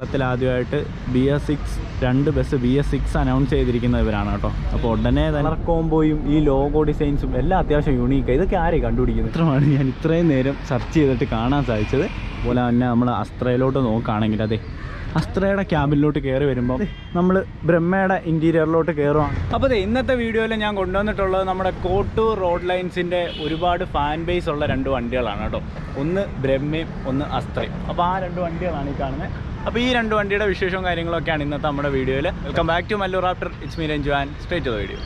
കേരളത്തിൽ ആദ്യമായിട്ട് രണ്ട് ബസ് BS6 അനൗൺസ് ചെയ്തിരിക്കുന്ന ഇവരാണ് കേട്ടോ. അപ്പോൾ ഉടനെ കളർ കോംബോയും ഈ ലോഗോ ഡിസൈൻസും എല്ലാം അത്യാവശ്യം യൂണീക്കാണ്. ഇതൊക്കെ ആരെയും കണ്ടുപിടിക്കുന്നത്? ഇത്രയാണ് ഞാൻ ഇത്രയും നേരം സെർച്ച് ചെയ്തിട്ട് കാണാൻ സാധിച്ചത്. അതുപോലെ തന്നെ നമ്മൾ അസ്ത്രയിലോട്ട് നോക്കുകയാണെങ്കിൽ അതെ അസ്ത്രയുടെ ക്യാബിനിലോട്ട് കയറി വരുമ്പോൾ നമ്മൾ ബ്രഹ്മയുടെ ഇൻറ്റീരിയറിലോട്ട് കയറുകയാണ്. അപ്പോൾ ഇന്നത്തെ വീഡിയോയിൽ ഞാൻ കൊണ്ടുവന്നിട്ടുള്ളത് നമ്മുടെ കോട്ടൂർ റോഡ് ലൈൻസിൻ്റെ ഒരുപാട് ഫാൻ ബേസ് ഉള്ള 2 വണ്ടികളാണ് കേട്ടോ. ഒന്ന് ബ്രഹ്മയും ഒന്ന് അസ്ത്രയും. അപ്പോൾ ആ 2 വണ്ടികളാണ് ഈ കാണുന്നത്. അപ്പോൾ ഈ 2 വണ്ടിയുടെ വിശേഷവും കാര്യങ്ങളൊക്കെയാണ് ഇന്നത്തെ നമ്മുടെ വീഡിയോയിൽ. Welcome back to Mallu Raptor. It's me Ranju and straight to the video.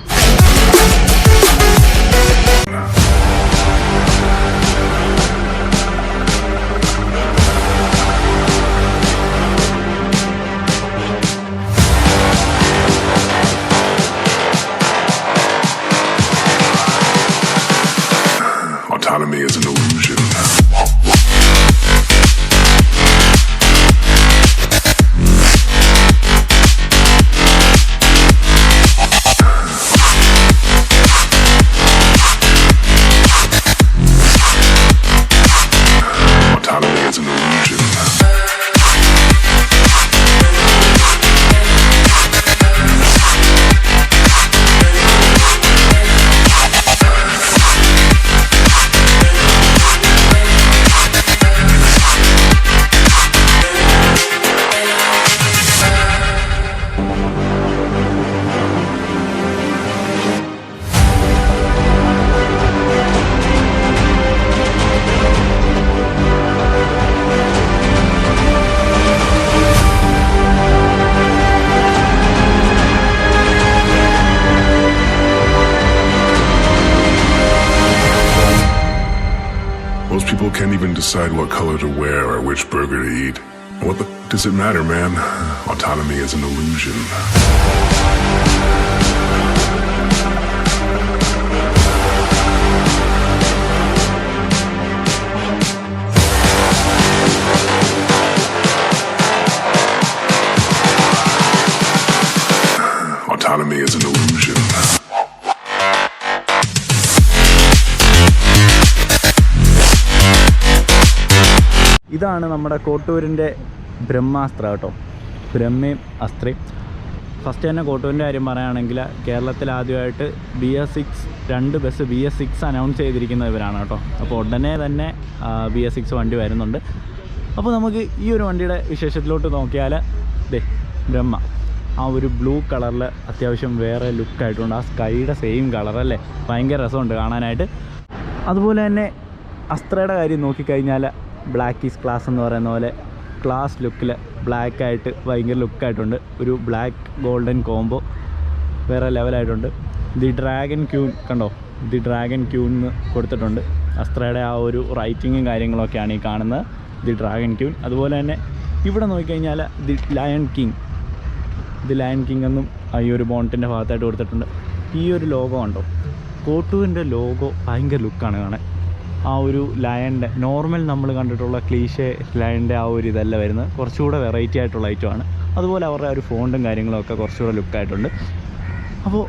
Autonomy is an illusion. Autonomy is an illusion. Most people can't even decide what color to wear or which burger to eat. What the does it matter, man? Autonomy is an illusion. Autonomy is an illusion. ഇതാണ് നമ്മുടെ കോട്ടൂരിൻ്റെ ബ്രഹ്മാസ്ത്ര കേട്ടോ. ബ്രഹ്മയും അസ്ത്രയും. First തന്നെ കോട്ടൂരിൻ്റെ കാര്യം പറയുകയാണെങ്കിൽ കേരളത്തിൽ ആദ്യമായിട്ട് രണ്ട് bus BS6 announce ചെയ്തിരിക്കുന്ന ഇവരാണ് കേട്ടോ. അപ്പോൾ ഉടനെ തന്നെ BS6 വണ്ടി വരുന്നുണ്ട്. അപ്പോൾ നമുക്ക് ഈ ഒരു വണ്ടിയുടെ വിശേഷത്തിലോട്ട് നോക്കിയാൽ ബ്രഹ്മ ആ ഒരു ബ്ലൂ കളറിൽ അത്യാവശ്യം വേറെ ലുക്കായിട്ടുണ്ട്. ആ സ്കൈയുടെ സെയിം കളറല്ലേ, ഭയങ്കര രസമുണ്ട് കാണാനായിട്ട്. അതുപോലെ തന്നെ അസ്ത്രയുടെ കാര്യം നോക്കിക്കഴിഞ്ഞാൽ ബ്ലാക്ക് ഈസ് ക്ലാസ് എന്ന് പറയുന്ന പോലെ ക്ലാസ് ലുക്കിൽ ബ്ലാക്കായിട്ട് ഭയങ്കര ലുക്കായിട്ടുണ്ട്. ഒരു ബ്ലാക്ക് ഗോൾഡൻ കോംബോ വേറെ ലെവലായിട്ടുണ്ട്. ദി ഡ്രാഗൺ ക്യൂൻ കണ്ടോ, ദി ഡ്രാഗൺ ക്യൂൻ എന്ന് കൊടുത്തിട്ടുണ്ട്. അസ്ത്രയുടെ ആ ഒരു റൈറ്റിങ്ങും കാര്യങ്ങളൊക്കെയാണ് ഈ കാണുന്നത്, ദി ഡ്രാഗൺ ക്യൂൻ. അതുപോലെ തന്നെ ഇവിടെ നോക്കിക്കഴിഞ്ഞാൽ ദി ലയൺ കിങ് എന്നും ഈ ഒരു ബോണ്ടിൻ്റെ ഭാഗത്തായിട്ട് കൊടുത്തിട്ടുണ്ട്. ഈ ഒരു ലോഗോ ഉണ്ടോ, കോട്ടൂരിൻ്റെ ലോഗോ ഭയങ്കര ലുക്കാണ് കാണാൻ. ആ ഒരു ലയൻ്റെ നോർമൽ നമ്മൾ കണ്ടിട്ടുള്ള ക്ലീഷേ ലയൻ്റെ ആ ഒരു ഇതല്ല വരുന്നത്, കുറച്ചുകൂടെ വെറൈറ്റി ആയിട്ടുള്ള ഐറ്റമാണ്. അതുപോലെ അവരുടെ ആ ഒരു ഫോണ്ടും കാര്യങ്ങളൊക്കെ കുറച്ചുകൂടെ ലുക്കായിട്ടുണ്ട്. അപ്പോൾ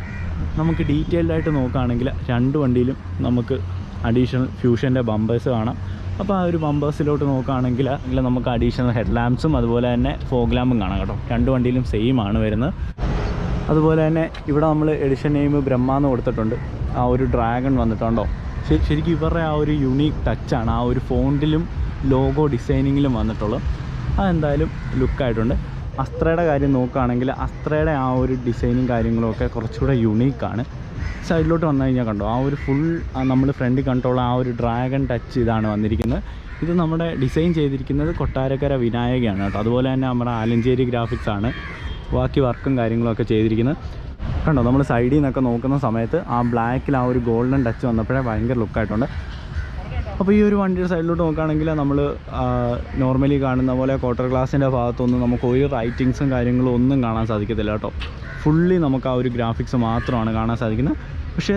നമുക്ക് ഡീറ്റെയിൽഡായിട്ട് നോക്കുകയാണെങ്കിൽ 2 വണ്ടിയിലും നമുക്ക് അഡീഷണൽ ഫ്യൂഷൻ്റെ ബമ്പേഴ്സ് കാണാം. അപ്പോൾ ആ ഒരു ബമ്പേഴ്സിലോട്ട് നോക്കുകയാണെങ്കിൽ നമുക്ക് അഡീഷണൽ ഹെഡ് ലാമ്പ്സും അതുപോലെ തന്നെ ഫോഗ് ലാമ്പും കാണാം കേട്ടോ. 2 വണ്ടിയിലും സെയിം ആണ് വരുന്നത്. അതുപോലെ തന്നെ ഇവിടെ നമ്മൾ എഡിഷൻ നെയിം ബ്രഹ്മ എന്ന് കൊടുത്തിട്ടുണ്ട്. ആ ഒരു ഡ്രാഗൺ വന്നിട്ടുണ്ടോ, ശരിക്കും ഇവരുടെ ആ ഒരു യുണീക്ക് ടച്ചാണ് ആ ഒരു ഫോണ്ടിലും ലോഗോ ഡിസൈനിങ്ങിലും വന്നിട്ടുള്ളത്. അതെന്തായാലും ലുക്കായിട്ടുണ്ട്. അസ്ത്രയുടെ കാര്യം നോക്കുകയാണെങ്കിൽ അസ്ത്രയുടെ ആ ഒരു ഡിസൈനും കാര്യങ്ങളുമൊക്കെ കുറച്ചുകൂടെ യുണീക്കാണ്. സൈഡിലോട്ട് വന്നു കഴിഞ്ഞാൽ കണ്ടോ, ആ ഒരു ഫുൾ നമ്മൾ ഫ്രണ്ടിൽ കണ്ടുള്ള ആ ഒരു ഡ്രാഗൺ ടച്ച് ഇതാണ് വന്നിരിക്കുന്നത്. ഇത് നമ്മുടെ ഡിസൈൻ ചെയ്തിരിക്കുന്നത് കൊട്ടാരക്കര വിനായകയാണ് കേട്ടോ. അതുപോലെ തന്നെ നമ്മുടെ ആലഞ്ചേരി ഗ്രാഫിക്സ് ആണ് ബാക്കി വർക്കും കാര്യങ്ങളൊക്കെ ചെയ്തിരിക്കുന്നത്. കണ്ടോ, നമ്മൾ സൈഡിൽ നിന്നൊക്കെ നോക്കുന്ന സമയത്ത് ആ ബ്ലാക്കിൽ ആ ഒരു ഗോൾഡൻ ടച്ച് വന്നപ്പോഴേ ഭയങ്കര ലുക്കായിട്ടുണ്ട്. അപ്പോൾ ഈ ഒരു വണ്ടിയുടെ സൈഡിലോട്ട് നോക്കുകയാണെങ്കിൽ നമ്മൾ നോർമലി കാണുന്ന പോലെ ക്വാർട്ടർ ഗ്ലാസിൻ്റെ ഭാഗത്തൊന്നും നമുക്ക് ഒരു റൈറ്റിങ്സും കാര്യങ്ങളും ഒന്നും കാണാൻ സാധിക്കത്തില്ല കേട്ടോ. ഫുള്ളി നമുക്ക് ആ ഒരു ഗ്രാഫിക്സ് മാത്രമാണ് കാണാൻ സാധിക്കുന്നത്. പക്ഷേ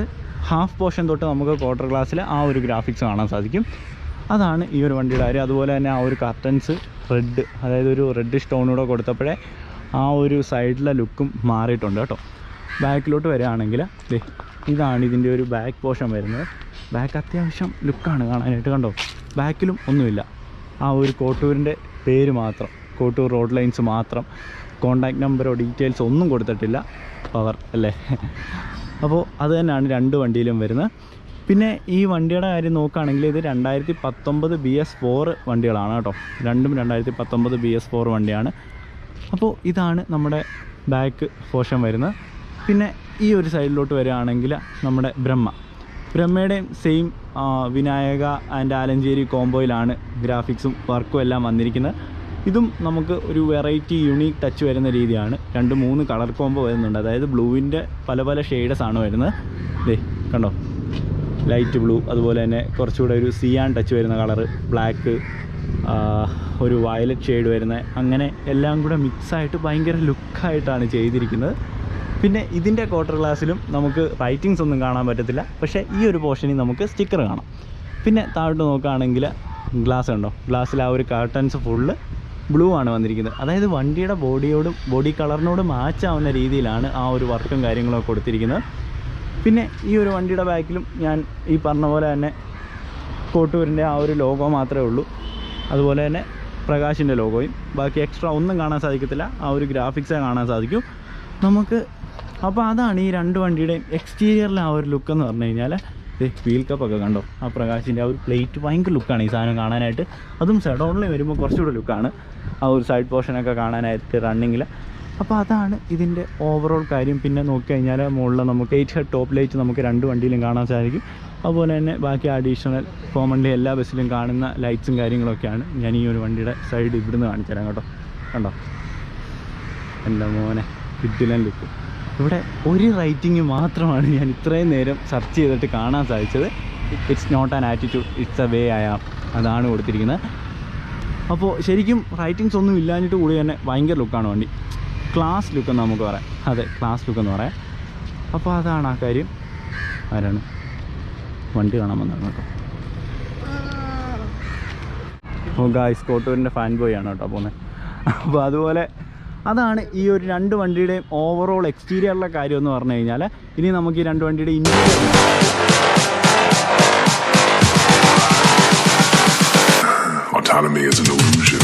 ഹാഫ് പോർഷൻ തൊട്ട് നമുക്ക് ക്വാർട്ടർ ഗ്ലാസ്സിൽ ആ ഒരു ഗ്രാഫിക്സ് കാണാൻ സാധിക്കും. അതാണ് ഈ ഒരു വണ്ടിയുടെ കാര്യം. അതുപോലെ തന്നെ ആ ഒരു കർട്ടൻസ് റെഡ്, അതായത് ഒരു റെഡ് സ്റ്റോണൂടെ കൊടുത്തപ്പോഴേ ആ ഒരു സൈഡിലെ ലുക്കും മാറിയിട്ടുണ്ട് കേട്ടോ. ബാക്കിലോട്ട് വരികയാണെങ്കിൽ ഇതാണ് ഇതിൻ്റെ ഒരു ബാക്ക് പോർഷൻ വരുന്നത്. ബാക്ക് അത്യാവശ്യം ലുക്കാണ് കാണാനായിട്ട്. കണ്ടോ, ബാക്കിലും ഒന്നുമില്ല, ആ ഒരു കോട്ടൂരിൻ്റെ പേര് മാത്രം കോട്ടൂർ റോഡ് ലൈൻസ് മാത്രം. കോൺടാക്റ്റ് നമ്പറോ ഡീറ്റെയിൽസോ ഒന്നും കൊടുത്തിട്ടില്ല. പവർ അല്ലേ. അപ്പോൾ അത് തന്നെയാണ് രണ്ട് വണ്ടിയിലും വരുന്നത്. പിന്നെ ഈ വണ്ടിയുടെ കാര്യം നോക്കുകയാണെങ്കിൽ ഇത് 2019 BS4 വണ്ടികളാണ് കേട്ടോ. രണ്ടും 2019 BS4 വണ്ടിയാണ്. അപ്പോൾ ഇതാണ് നമ്മുടെ ബാക്ക് പോർഷൻ വരുന്നത്. പിന്നെ ഈ ഒരു സൈഡിലോട്ട് വരികയാണെങ്കിൽ നമ്മുടെ ബ്രഹ്മയുടെയും സെയിം വിനായക ആൻഡ് ആലഞ്ചേരി കോംബോയിലാണ് ഗ്രാഫിക്സും വർക്കും എല്ലാം വന്നിരിക്കുന്നത്. ഇതും നമുക്ക് ഒരു വെറൈറ്റി യുണീക്ക് ടച്ച് വരുന്ന രീതിയാണ്. 2-3 കളർ കോംബോ വരുന്നുണ്ട്. അതായത് ബ്ലൂവിൻ്റെ പല പല ഷെയ്ഡ്സ് ആണ് വരുന്നത്. ദേ കണ്ടോ, ലൈറ്റ് ബ്ലൂ, അതുപോലെ തന്നെ കുറച്ചുകൂടെ ഒരു സിയാൻ ടച്ച് വരുന്ന കളറ്, ബ്ലാക്ക്, ഒരു വയലറ്റ് ഷെയ്ഡ് വരുന്ന, അങ്ങനെ എല്ലാം കൂടെ മിക്സായിട്ട് ഭയങ്കര ലുക്കായിട്ടാണ് ചെയ്തിരിക്കുന്നത്. പിന്നെ ഇതിൻ്റെ ക്വാർട്ടർ ഗ്ലാസ്സിലും നമുക്ക് റൈറ്റിങ്സ് ഒന്നും കാണാൻ പറ്റത്തില്ല. പക്ഷേ ഈ ഒരു പോർഷനിൽ നമുക്ക് സ്റ്റിക്കർ കാണാം. പിന്നെ താഴോട്ട് നോക്കുകയാണെങ്കിൽ ഗ്ലാസ് ഉണ്ടോ, ഗ്ലാസ്സിൽ ആ ഒരു കർട്ടൻസ് ഫുള്ള് ബ്ലൂ ആണ് വന്നിരിക്കുന്നത്. അതായത് വണ്ടിയുടെ ബോഡി കളറിനോട് മാച്ചാവുന്ന രീതിയിലാണ് ആ ഒരു വർക്കും കാര്യങ്ങളൊക്കെ കൊടുത്തിരിക്കുന്നത്. പിന്നെ ഈ ഒരു വണ്ടിയുടെ ബാക്കിലും ഞാൻ ഈ പറഞ്ഞ പോലെ തന്നെ കോട്ടൂരിൻ്റെ ആ ഒരു ലോഗോ മാത്രമേ ഉള്ളൂ. അതുപോലെ തന്നെ പ്രകാശിൻ്റെ ലോഗോയും, ബാക്കി എക്സ്ട്രാ ഒന്നും കാണാൻ സാധിക്കത്തില്ല. ആ ഒരു ഗ്രാഫിക്സേ കാണാൻ സാധിക്കും നമുക്ക്. അപ്പോൾ അതാണ് ഈ രണ്ട് വണ്ടിയുടെയും എക്സ്റ്റീരിയറിലെ ആ ഒരു ലുക്ക് എന്ന് പറഞ്ഞു കഴിഞ്ഞാൽ. വീൽ കപ്പൊക്കെ കണ്ടോ, ആ പ്രകാശിൻ്റെ ആ ഒരു പ്ലേറ്റ് ഭയങ്കര ലുക്കാണ് ഈ സാധനം കാണാനായിട്ട്. അതും സെഡോണിൽ വരുമ്പോൾ കുറച്ചുകൂടെ ലുക്കാണ് ആ ഒരു സൈഡ് പോർഷനൊക്കെ കാണാനായിട്ട് റണ്ണിങ്ങിൽ. അപ്പോൾ അതാണ് ഇതിൻ്റെ ഓവറോൾ കാര്യം. പിന്നെ നോക്കിക്കഴിഞ്ഞാൽ മുകളിൽ നമുക്ക് 8 ഹെഡ് ടോപ്പ് ലൈറ്റ് നമുക്ക് രണ്ട് വണ്ടിയിലും കാണാൻ സാധിക്കും. അതുപോലെ തന്നെ ബാക്കി അഡീഷണൽ കോമൺലി എല്ലാ ബസ്സിലും കാണുന്ന ലൈറ്റ്സും കാര്യങ്ങളൊക്കെയാണ്. ഞാൻ ഈ ഒരു വണ്ടിയുടെ സൈഡ് ഇവിടുന്ന് കാണിച്ചു തരാം കേട്ടോ. കണ്ടോ എൻ്റെ മോനെ, കിഡിലൻ ലുക്ക്. ഇവിടെ ഒരു റൈറ്റിങ് മാത്രമാണ് ഞാൻ ഇത്രയും നേരം സെർച്ച് ചെയ്തിട്ട് കാണാൻ സാധിച്ചത്. It's not an attitude, it's a way I am, അതാണ് കൊടുത്തിരിക്കുന്നത്. അപ്പോൾ ശരിക്കും റൈറ്റിങ്സ് ഒന്നും ഇല്ലാഞ്ഞിട്ട് കൂടി തന്നെ ഭയങ്കര ലുക്കാണ് വണ്ടി. ക്ലാസ് ലുക്കെന്ന് നമുക്ക് പറയാം. അതെ, ക്ലാസ് ലുക്കെന്ന് പറയാം. അപ്പോൾ അതാണ് ആ കാര്യം. ആരാണ് വണ്ടി കാണാൻ വന്നത് കേട്ടോ. അപ്പോൾ ഗായ്സ്, കോട്ടൂരിൻ്റെ ഫാൻ ബോയ് ആണ് കേട്ടോ പോകുന്നത്. അപ്പോൾ അതുപോലെ അതാണ് ഈ ഒരു രണ്ട് വണ്ടിയുടെയും ഓവറോൾ എക്സ്റ്റീരിയറിലെ കാര്യം എന്ന് പറഞ്ഞു കഴിഞ്ഞാൽ. ഇനി നമുക്ക് ഈ രണ്ട് വണ്ടിയുടെ Autonomy is an illusion.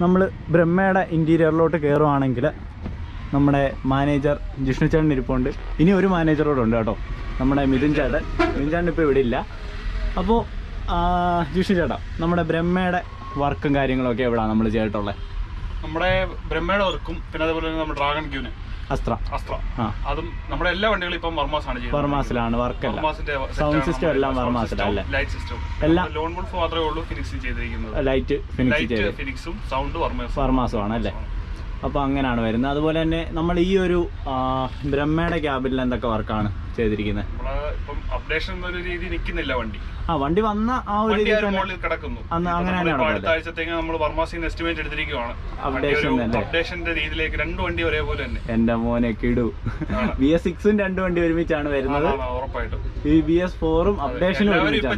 നമ്മൾ ബ്രഹ്മയുടെ ഇൻറ്റീരിയറിലോട്ട് കയറുവാണെങ്കിൽ നമ്മുടെ മാനേജർ ജിഷ്ണു ചേട്ടൻ ഇരിപ്പുണ്ട്. ഇനി ഒരു മാനേജറോട് ഉണ്ട് കേട്ടോ, നമ്മുടെ മിഥുൻ ചേട്ടൻ ഇപ്പോൾ ഇവിടെ ഇല്ല. അപ്പോൾ ജിഷ്ണു ചേട്ടാ, നമ്മുടെ ബ്രഹ്മയുടെ വർക്കും കാര്യങ്ങളൊക്കെ എവിടെയാണ് നമ്മൾ ചെയ്തിട്ടുള്ളത്? നമ്മുടെ ബ്രഹ്മയുടെ വർക്കും പിന്നെ അതേപോലെ തന്നെ നമ്മുടെ ഡ്രാഗൺ ക്യൂന് അസ്ത്ര അതും നമ്മുടെ എല്ലാ വണ്ടികളും ഇപ്പം വർമാസാണ് ചെയ്യുന്നത്. വർമാസിലാണ് വർക്കല്ല, സൗണ്ട് സിസ്റ്റം എല്ലാം വർമാസിലല്ലേ, ലൈറ്റ് സിസ്റ്റം എല്ലാം. ലോൺ വുൾഫ് മാത്രമേ ഉള്ളൂ ഫിനിക്സ് ചെയ്തിരിക്കുന്നത്. ലൈറ്റ് ഫിനിക്സും സൗണ്ട് വർമാസും ആണ് അല്ലേ. അപ്പോൾ അങ്ങനെയാണ് വരുന്നത്. അതുപോലെ തന്നെ നമ്മൾ ഈ ഒരു ബ്രഹ്മയുടെ ക്യാബിനിൽ എന്തൊക്കെ വർക്കാണ് ചെയ്തിരിക്കുന്നത്? ഇപ്പം അപ്ഡേഷൻ എന്നൊരു രീതി നിൽക്കുന്നില്ല വണ്ടി. വണ്ടി വന്ന ആ ഒരു മോളിൽ കിടക്കുന്നു. അടുത്ത ആഴ്ചത്തേക്ക് നമ്മൾ വർമാസിന് എസ്റ്റിമേറ്റ് എടുത്തിരിക്കുകയാണ്. അപ്ഡേഷന്റെ രീതിയിലേക്ക് രണ്ട് വണ്ടി ഒരേപോലെ തന്നെ. എന്റെ മോനെ കിടു. BS6 രണ്ട് വണ്ടി ഒരുമിച്ചാണ് വരുന്നത്. ഉറപ്പായിട്ടും ഈ BS4 അപ്ഡേഷനും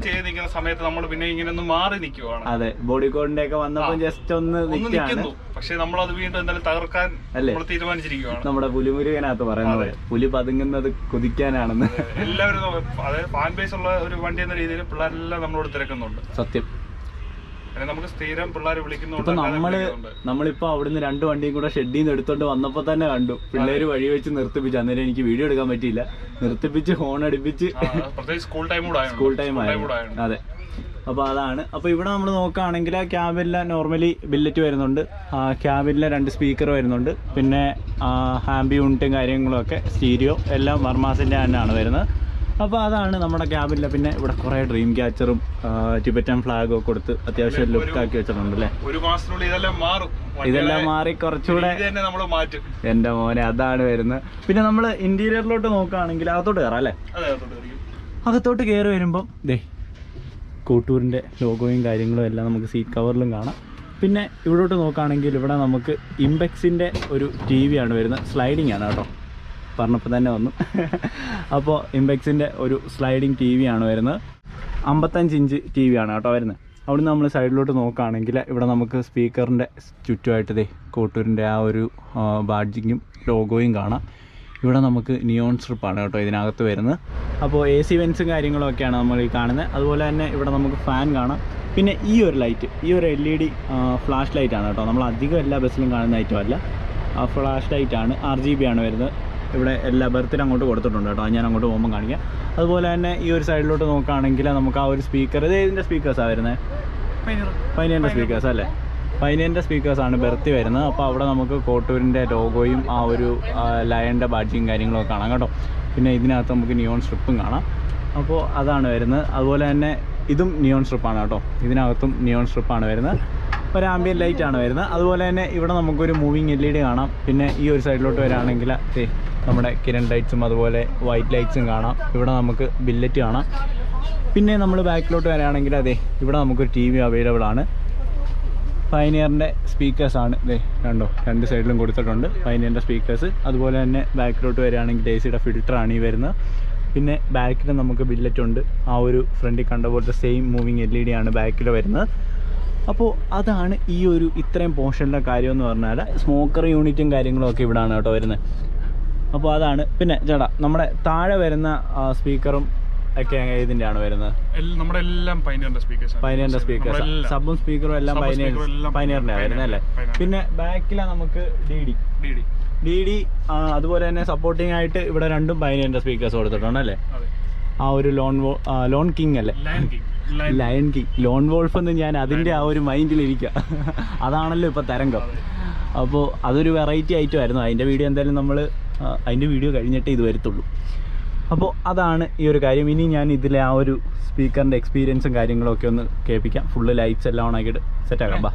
ചെയ്ത് നിൽക്കുന്ന സമയത്ത് നമ്മൾ പിന്നെ ഇങ്ങനെ ഒന്ന് മാറി നിൽക്കുവാണ്. അതെ, ബോഡി കോഡിന്റെ ഒക്കെ വന്നപ്പോ ജസ്റ്റ് ഒന്ന് നിൽക്കുന്നു. പക്ഷെ നമ്മളത് വീണ്ടും എന്തായാലും തകർക്കാൻ തീരുമാനിച്ചിരിക്കുകയാണ്. നമ്മുടെ പുലിമുരുകനകത്ത് പറയുന്നത് പുലി പതുങ്ങുന്നത് കുതിക്കാനാണെന്ന്. എല്ലാവരും അതായത് ഫാൻ ബേസ് ഉള്ള ഒരു വണ്ടി എന്ന രീതിയിൽ പിള്ളേരെല്ലാം നമ്മളോട് തിരക്കുന്നുണ്ട്. സത്യം. നമുക്ക് സ്ഥിരം പിള്ളേരെ വിളിക്കുന്നുണ്ട്. നമ്മളിപ്പോ അവിടുന്ന് രണ്ട് വണ്ടിയും കൂടെ ഷെഡിൽ നിന്ന് എടുത്തോണ്ട് വന്നപ്പോ തന്നെ കണ്ടു പിള്ളേര് വഴി വെച്ച് നിർത്തിപ്പിച്ച്. അന്നേരം എനിക്ക് വീഡിയോ എടുക്കാൻ പറ്റിയില്ല. നിർത്തിപ്പിച്ച് ഹോൺ അടിപ്പിച്ച്. സ്കൂൾ ടൈം ആയിരുന്നു. അതെ, അപ്പോൾ അതാണ്. അപ്പോൾ ഇവിടെ നമ്മൾ നോക്കുകയാണെങ്കിൽ ക്യാബിനിലെ നോർമലി ബില്ലറ്റ് വരുന്നുണ്ട്, ക്യാബിനിലെ 2 സ്പീക്കർ വരുന്നുണ്ട്, പിന്നെ ഹാമ്പി യൂണിറ്റും കാര്യങ്ങളൊക്കെ സ്റ്റീരിയോ എല്ലാം വർമാസിൻ്റെ തന്നെയാണ് വരുന്നത്. അപ്പോൾ അതാണ് നമ്മുടെ ക്യാബിനിലെ. പിന്നെ ഇവിടെ കുറേ ഡ്രീം ക്യാച്ചറും ടിബറ്റൻ ഫ്ലാഗും ഒക്കെ കൊടുത്ത് അത്യാവശ്യം ലുക്കാക്കി വെച്ചിട്ടുണ്ട് അല്ലേ. ഒരു മാസത്തിനുള്ളിൽ ഇതെല്ലാം മാറി കുറച്ചുകൂടെ എൻ്റെ മോനെ അതാണ് വരുന്നത്. പിന്നെ നമ്മൾ ഇൻറ്റീരിയറിലോട്ട് നോക്കുകയാണെങ്കിൽ അകത്തോട്ട് കയറാം അല്ലേ. അകത്തോട്ട് കയറി വരുമ്പം കോട്ടൂരിൻ്റെ ലോഗോയും കാര്യങ്ങളും എല്ലാം നമുക്ക് സീറ്റ് കവറിലും കാണാം. പിന്നെ ഇവിടോട്ട് നോക്കുകയാണെങ്കിൽ ഇവിടെ നമുക്ക് ഇംപെക്സിൻ്റെ ഒരു TV ആണ് വരുന്നത്. സ്ലൈഡിങ് ആണ് കേട്ടോ, പറഞ്ഞപ്പോൾ തന്നെ വന്നു. അപ്പോൾ ഇംപെക്സിൻ്റെ ഒരു സ്ലൈഡിങ് TV ആണ് വരുന്നത്. 55 ഇഞ്ച് TV ആണ് കേട്ടോ വരുന്നത്. അവിടുന്ന് നമ്മൾ സൈഡിലോട്ട് നോക്കുകയാണെങ്കിൽ ഇവിടെ നമുക്ക് സ്പീക്കറിൻ്റെ ചുറ്റുമായിട്ട് കോട്ടൂരിൻ്റെ ആ ഒരു ബാഡ്ജിങ്ങും ലോഗോയും കാണാം. ഇവിടെ നമുക്ക് നിയോൺ സ്ട്രിപ്പാണ് കേട്ടോ ഇതിനകത്ത് വരുന്നത്. അപ്പോൾ AC വെൻസും കാര്യങ്ങളൊക്കെയാണ് നമ്മൾ ഈ കാണുന്നത്. അതുപോലെ തന്നെ ഇവിടെ നമുക്ക് ഫാൻ കാണാം. പിന്നെ ഈ ഒരു ലൈറ്റ്, ഈ ഒരു LED ഫ്ലാഷ് ലൈറ്റാണ് കേട്ടോ. നമ്മൾ അധികം എല്ലാ ബസ്സിലും കാണുന്ന ഐറ്റമല്ല, ഫ്ലാഷ് ലൈറ്റാണ്. RGB ആണ് വരുന്നത്. ഇവിടെ എല്ലാ ബർത്തിന് അങ്ങോട്ട് കൊടുത്തിട്ടുണ്ട് കേട്ടോ, ഞാൻ അങ്ങോട്ട് പോകുമ്പോൾ കാണിക്കാം. അതുപോലെ തന്നെ ഈ ഒരു സൈഡിലോട്ട് നോക്കുകയാണെങ്കിൽ നമുക്ക് ആ ഒരു സ്പീക്കർ, ഇത് ഇതിൻ്റെ സ്പീക്കേഴ്സാണ് വരുന്നത്, പൈനിയറിൻ്റെ സ്പീക്കേഴ്സ് അല്ലേ. പൈനിയറിൻ്റെ സ്പീക്കേഴ്സാണ് ബെർത്തി വരുന്നത്. അപ്പോൾ അവിടെ നമുക്ക് കോട്ടൂരിൻ്റെ ലോഗോയും ആ ഒരു ലയൻ്റെ ബാഡ്ജിയും കാര്യങ്ങളൊക്കെ കാണാം കേട്ടോ. പിന്നെ ഇതിനകത്ത് നമുക്ക് നിയോൺ സ്ട്രിപ്പും കാണാം. അപ്പോൾ അതാണ് വരുന്നത്. അതുപോലെ തന്നെ ഇതും നിയോൺ സ്ട്രിപ്പാണ് കേട്ടോ, ഇതിനകത്തും നിയോൺ സ്ട്രിപ്പാണ് വരുന്നത്. ഒരു ആംബിയൻ ലൈറ്റാണ് വരുന്നത്. അതുപോലെ തന്നെ ഇവിടെ നമുക്കൊരു മൂവിങ് LED കാണാം. പിന്നെ ഈ ഒരു സൈഡിലോട്ട് വരികയാണെങ്കിൽ നമ്മുടെ കിരൺ ലൈറ്റ്സും അതുപോലെ വൈറ്റ് ലൈറ്റ്സും കാണാം. ഇവിടെ നമുക്ക് ബില്ലറ്റ് കാണാം. പിന്നെ നമ്മൾ ബാക്കിലോട്ട് വരികയാണെങ്കിൽ ഇവിടെ നമുക്കൊരു TV അവൈലബിൾ ആണ്. പൈനിയറിൻ്റെ സ്പീക്കേഴ്സാണ് കണ്ടോ, 2 സൈഡിലും കൊടുത്തിട്ടുണ്ട് പൈനിയറിൻ്റെ സ്പീക്കേഴ്സ്. അതുപോലെ തന്നെ ബാക്കിലോട്ട് വരികയാണെങ്കിൽ AC-യുടെ ഫിൽറ്ററാണ് ഈ വരുന്നത്. പിന്നെ ബാക്കിൽ നമുക്ക് ബില്ലറ്റ് ഉണ്ട്. ആ ഒരു ഫ്രണ്ടിൽ കണ്ട പോലത്തെ സെയിം മൂവിങ് LED ആണ് ബാക്കിൽ വരുന്നത്. അപ്പോൾ അതാണ് ഈ ഒരു ഇത്രയും പോർഷനിലെ കാര്യമെന്ന് പറഞ്ഞാൽ. സ്മോക്കർ യൂണിറ്റും കാര്യങ്ങളൊക്കെ ഇവിടെയാണ് കേട്ടോ വരുന്നത്. അപ്പോൾ അതാണ്. പിന്നെ ചേട്ടാ നമ്മുടെ താഴെ വരുന്ന സ്പീക്കറും ഒക്കെ ഇതിൻ്റെയാണ് വരുന്നത്. നമ്മുടെ എല്ലാം പൈനിയറിൻ്റെ സ്പീക്കേഴ്സ്, സബും സ്പീക്കറും എല്ലാം പൈനിയറിൻ്റെ വരുന്നത് അല്ലേ. പിന്നെ ബാക്കിലാണ് നമുക്ക് DD അതുപോലെ തന്നെ സപ്പോർട്ടിംഗ് ആയിട്ട് ഇവിടെ 2 പൈനിയറിൻ്റെ സ്പീക്കേഴ്സ് കൊടുത്തിട്ടുണ്ട് അല്ലേ. ആ ഒരു ലോൺ കിങ് അല്ലേ, ലയൺ കിങ്, ലോൺ വോൾഫ് എന്ന് ഞാൻ അതിൻ്റെ ആ ഒരു മൈൻഡിലിരിക്കുക. അതാണല്ലോ ഇപ്പോൾ തരംഗം. അപ്പോൾ അതൊരു വെറൈറ്റി ഐറ്റം ആയിരുന്നു. അതിൻ്റെ വീഡിയോ എന്തായാലും നമ്മൾ അതിൻ്റെ വീഡിയോ കഴിഞ്ഞിട്ടേ ഇത് വരത്തുള്ളൂ. അപ്പോൾ അതാണ് ഈ ഒരു കാര്യം. ഇനി ഞാൻ ഇതിലെ ആ ഒരു സ്പീക്കറിൻ്റെ എക്സ്പീരിയൻസും കാര്യങ്ങളൊക്കെ ഒന്ന് കേൾപ്പിക്കാം. ഫുള്ള് ലൈറ്റ്സ് എല്ലാം ഓണാക്കിയിട്ട് സെറ്റാക്കാം. ബാ.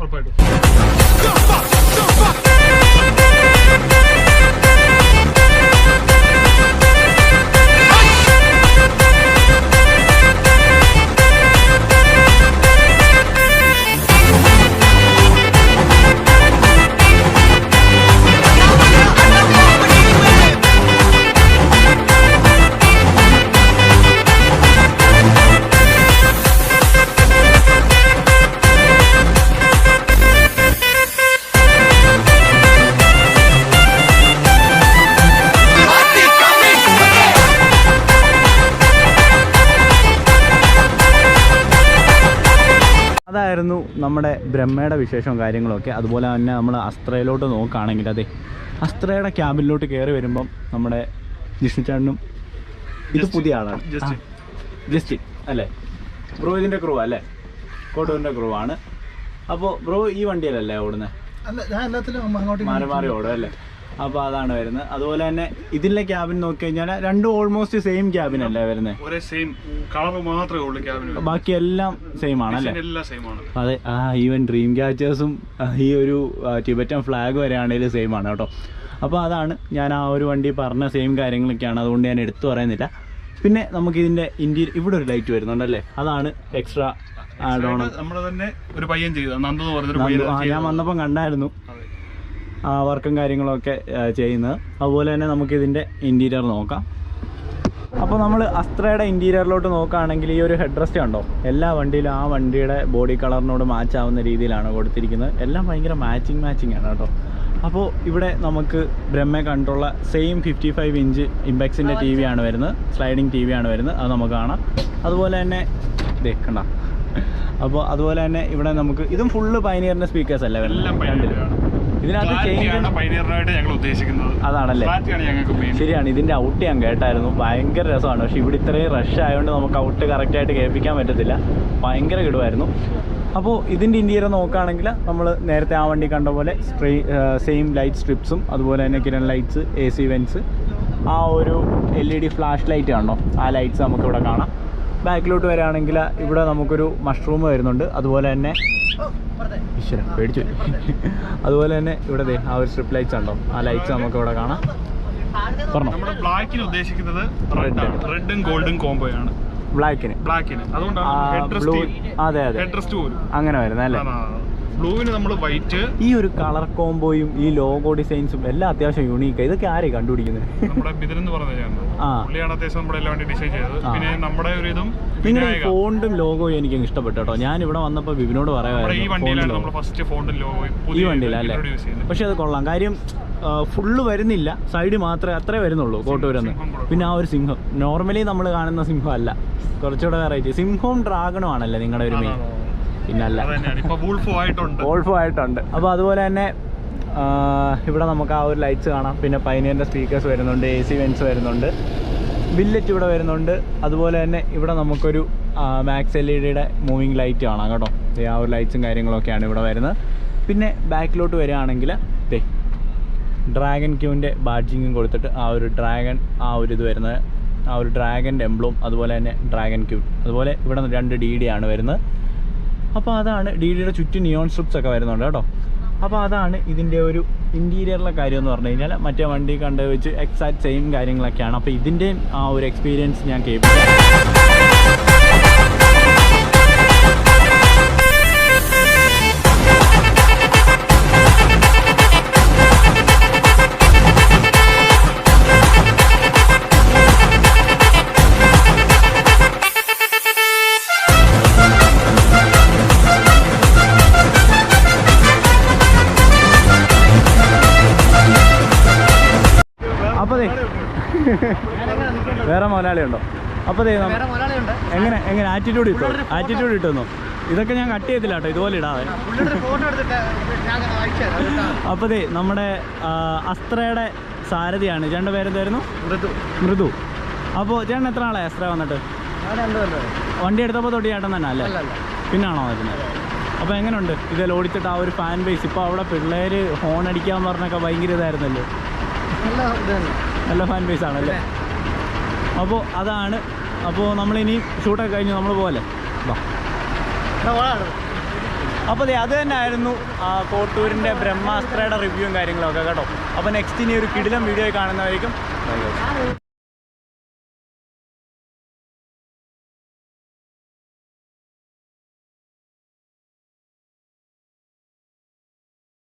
അതായിരുന്നു നമ്മുടെ ബ്രഹ്മയുടെ വിശേഷവും കാര്യങ്ങളൊക്കെ. അതുപോലെ തന്നെ നമ്മൾ അസ്ത്രയിലോട്ട് നോക്കുകയാണെങ്കിൽ അസ്ത്രയുടെ ക്യാബിനിലോട്ട് കയറി വരുമ്പം നമ്മുടെ ജിഷ്ണുചാണ്ടനും ഇത് പുതിയ ആളാണ്, ജസ്റ്റിൻ അല്ലേ ബ്രോ. ഇതിൻ്റെ ക്രൂ അല്ലേ, കോട്ടൂരിൻ്റെ ക്രൂ ആണ്. അപ്പോൾ ബ്രോ ഈ വണ്ടിയിലല്ലേ ഓടുന്നത്? മാറി മാറി ഓടും അല്ലേ. അപ്പോൾ അതാണ് വരുന്നത്. അതുപോലെ തന്നെ ഇതിലെ ക്യാബിൻ നോക്കി കഴിഞ്ഞാൽ 2 ഓൾമോസ്റ്റ് സെയിം ക്യാബിൻ അല്ലേ വരുന്നത്, ബാക്കി എല്ലാം സെയിം ആണല്ലേ. അതെ, ഈവൻ ഡ്രീം ക്യാച്ചേഴ്സും ഈ ഒരു ടിബറ്റൻ ഫ്ലാഗ് വരെ ആണെങ്കിലും സെയിം ആണ് കേട്ടോ. അപ്പോൾ അതാണ് ഞാൻ ആ ഒരു വണ്ടി പറഞ്ഞ സെയിം കാര്യങ്ങളൊക്കെയാണ്, അതുകൊണ്ട് ഞാൻ എടുത്തു പറയുന്നില്ല. പിന്നെ നമുക്കിതിൻ്റെ ഇന്ത്യയിൽ ഇവിടെ ഒരു ലൈറ്റ് വരുന്നുണ്ടല്ലേ, അതാണ് എക്സ്ട്രാ ആഡ് ഓൺ. ഞാൻ വന്നപ്പം കണ്ടായിരുന്നു വർക്കും കാര്യങ്ങളൊക്കെ ചെയ്യുന്നത്. അതുപോലെ തന്നെ നമുക്കിതിൻ്റെ ഇൻറ്റീരിയർ നോക്കാം. അപ്പോൾ നമ്മൾ അസ്ത്രയുടെ ഇൻറ്റീരിയറിലോട്ട് നോക്കുകയാണെങ്കിൽ ഈ ഒരു ഹെഡ് റെസ്റ്റ് കണ്ടോ, എല്ലാ വണ്ടിയിലും ആ വണ്ടിയുടെ ബോഡി കളറിനോട് മാച്ച് ആവുന്ന രീതിയിലാണ് കൊടുത്തിരിക്കുന്നത്. എല്ലാം ഭയങ്കര മാച്ചിങ് ആണ് കേട്ടോ. അപ്പോൾ ഇവിടെ നമുക്ക് ബ്രഹ്മ കണ്ടുള്ള സെയിം 55 ഇഞ്ച് ഇംപെക്സിൻ്റെ TV ആണ് വരുന്നത്, സ്ലൈഡിങ് TV ആണ് വരുന്നത്, അത് നമുക്ക് കാണാം. അതുപോലെ തന്നെ കണ്ട. അപ്പോൾ അതുപോലെ തന്നെ ഇവിടെ നമുക്ക് ഇതും ഫുള്ള് പൈനിയറിൻ്റെ സ്പീക്കേഴ്സ് അല്ലേ വരുന്നത്, രണ്ടിലും. ഇതിനകത്ത് പൈനിയറിനായിട്ട് ഞങ്ങൾ ഉദ്ദേശിക്കുന്നത് അതാണല്ലേ. ശരിയാണ്, ഇതിൻ്റെ ഔട്ട് ഞാൻ കേട്ടായിരുന്നു, ഭയങ്കര രസമാണ്. പക്ഷേ ഇവിടെ ഇത്രയും റഷ് ആയതുകൊണ്ട് നമുക്ക് ഔട്ട് കറക്റ്റായിട്ട് കേൾപ്പിക്കാൻ പറ്റത്തില്ല, ഭയങ്കര കിടുവായിരുന്നു. അപ്പോൾ ഇതിൻ്റെ ഇൻറ്റീരിയർ നോക്കുകയാണെങ്കിൽ നമ്മൾ നേരത്തെ ആ വണ്ടി കണ്ട പോലെ സെയിം ലൈറ്റ് സ്ട്രിപ്സും അതുപോലെ തന്നെ കിരൺ ലൈറ്റ്സ്, AC വെൻസ്, ആ ഒരു LED ഫ്ലാഷ് ലൈറ്റ് കണ്ടോ, ആ ലൈറ്റ്സ് നമുക്കിവിടെ കാണാം. ബാക്കിലോട്ട് വരികയാണെങ്കിൽ ഇവിടെ നമുക്കൊരു മഷ്റൂം വരുന്നുണ്ട്, അതുപോലെ തന്നെ പേടിച്ചു അതുപോലെ തന്നെ ഇവിടെ ആ ഒരു സ്ട്രിപ്പ് ലൈറ്റ്സ് ഉണ്ടോ, ആ ലൈറ്റ്സ് നമുക്കിവിടെ കാണാം. പറഞ്ഞോ, ബ്ലാക്കിന് ഉദ്ദേശിക്കുന്നത് റെഡും ഗോൾഡും കോംബോയാണ്. ബ്ലാക്കിന് അതെ അതെ അങ്ങനെ വരുന്നത് അല്ലേ. ബ്ലൂവിന് നമ്മൾ വൈറ്റ്. ഈ ഒരു കളർ കോംബോയും ഈ ലോഗോ ഡിസൈൻസും എല്ലാം അത്യാവശ്യം യൂണീക്ക്. ഇതൊക്കെ ആരെയും കണ്ടുപിടിക്കുന്നത്? നമ്മുടെ ബിദിൻ എന്ന് പറഞ്ഞതാണ് അത്യാവശ്യം നമ്മുടെ എല്ലാം വേണ്ടി ഡിസൈൻ ചെയ്തത്. പിന്നെ നമ്മുടെ ഒരു ഇതും നിങ്ങളുടെ ഈ ഫോണ്ടും ലോഗോയും എനിക്ക് ഇഷ്ടപ്പെട്ടു കേട്ടോ. ഞാൻ ഇവിടെ വന്നപ്പോൾ വിപിനോട് പറയാമായിരുന്നു, ഈ വണ്ടിയിലല്ലേ. പക്ഷെ അത് കൊള്ളാം, കാര്യം ഫുള്ള് വരുന്നില്ല, സൈഡ് മാത്രമേ അത്രേ വരുന്നുള്ളൂ കോട്ടൂരെന്ന്. പിന്നെ ആ ഒരു സിംഹം, നോർമലി നമ്മൾ കാണുന്ന സിംഹം അല്ല, കുറച്ചുകൂടെ വെറൈറ്റി. സിംഹവും ഡ്രാഗണും ആണല്ലേ നിങ്ങളുടെ ഒരു മെയിൻ? പിന്നല്ല, വോൾഫോ ആയിട്ടുണ്ട്. അപ്പോൾ അതുപോലെ തന്നെ ഇവിടെ നമുക്ക് ആ ഒരു ലൈറ്റ്സ് കാണാം. പിന്നെ പൈനിയറിൻ്റെ സ്പീക്കേഴ്സ് വരുന്നുണ്ട്, AC വെൻസ് വരുന്നുണ്ട്, ബില്ലറ്റ് ഇവിടെ വരുന്നുണ്ട്. അതുപോലെ തന്നെ ഇവിടെ നമുക്കൊരു മാക്സ് LEDയുടെ മൂവിങ് ലൈറ്റ് കാണാം കേട്ടോ. ആ ഒരു ലൈറ്റ്സും കാര്യങ്ങളൊക്കെയാണ് ഇവിടെ വരുന്നത്. പിന്നെ ബാക്കിലോട്ട് വരികയാണെങ്കിൽ ഡ്രാഗൺ ക്യൂവിൻ്റെ ബാഡ്ജിങ്ങും കൊടുത്തിട്ട് ആ ഒരു ഡ്രാഗൺ, ആ ഒരു ഇത് വരുന്നത്, ആ ഒരു ഡ്രാഗൻ്റെ എംബ്ലം, അതുപോലെ തന്നെ ഡ്രാഗൺ ക്യൂ, അതുപോലെ ഇവിടെ 2 DD ആണ് വരുന്നത്. അപ്പോൾ അതാണ് DDയുടെ ചുറ്റും നിയോൺ സ്ട്രിപ്സ് ഒക്കെ വരുന്നുണ്ട് കേട്ടോ. അപ്പോൾ അതാണ് ഇതിൻ്റെ ഒരു ഇൻറ്റീരിയറിലെ കാര്യം എന്ന് പറഞ്ഞു കഴിഞ്ഞാൽ മറ്റേ വണ്ടി കണ്ട് വെച്ച് എക്സാക്ട് സെയിം കാര്യങ്ങളൊക്കെയാണ്. അപ്പോൾ ഇതിൻ്റെ ആ ഒരു എക്സ്പീരിയൻസ് ഞാൻ കേൾപ്പിക്കാം. അപ്പോൾ വേറെ മുതലാളി ഉണ്ടോ? അപ്പോൾ എങ്ങനെ ആറ്റിറ്റ്യൂഡ് കിട്ടുന്നു? ഇതൊക്കെ ഞാൻ കട്ട് ചെയ്തില്ല കേട്ടോ, ഇതുപോലെ ഇടാതെ. അപ്പോൾ നമ്മുടെ അസ്ത്രയുടെ സാരഥിയാണ്. ചേട്ടൻ്റെ പേരെന്തായിരുന്നു? മൃദു. അപ്പോൾ ചേട്ടൻ എത്ര ആളായി അസ്ത്ര വന്നിട്ട്? വണ്ടി എടുത്തപ്പോൾ തൊട്ട് ചേട്ടൻ തന്നെ അല്ലേ? പിന്നാണോ വരുന്നത്? അപ്പോൾ എങ്ങനെയുണ്ട് ഇതെല്ലാം ഓടിച്ചിട്ട് ആ ഒരു ഫാൻ ബേസ്? ഇപ്പോൾ അവിടെ പിള്ളേർ ഹോൺ അടിക്കാൻ പറഞ്ഞൊക്കെ ഭയങ്കര ഇതായിരുന്നല്ലോ. നല്ല ഫാൻ ബേസ് ആണല്ലേ. അപ്പോൾ അതാണ്. അപ്പോൾ നമ്മളിനി ഷൂട്ടൊക്കെ കഴിഞ്ഞ് നമ്മൾ പോലെ അപ്പോൾ അത് തന്നെ ആയിരുന്നു കോട്ടൂരിൻ്റെ ബ്രഹ്മാസ്ത്രയുടെ റിവ്യൂവും കാര്യങ്ങളൊക്കെ കേട്ടോ. അപ്പോൾ നെക്സ്റ്റ് ഇനി ഒരു കിടിലം വീഡിയോ കാണുന്നതായിരിക്കും.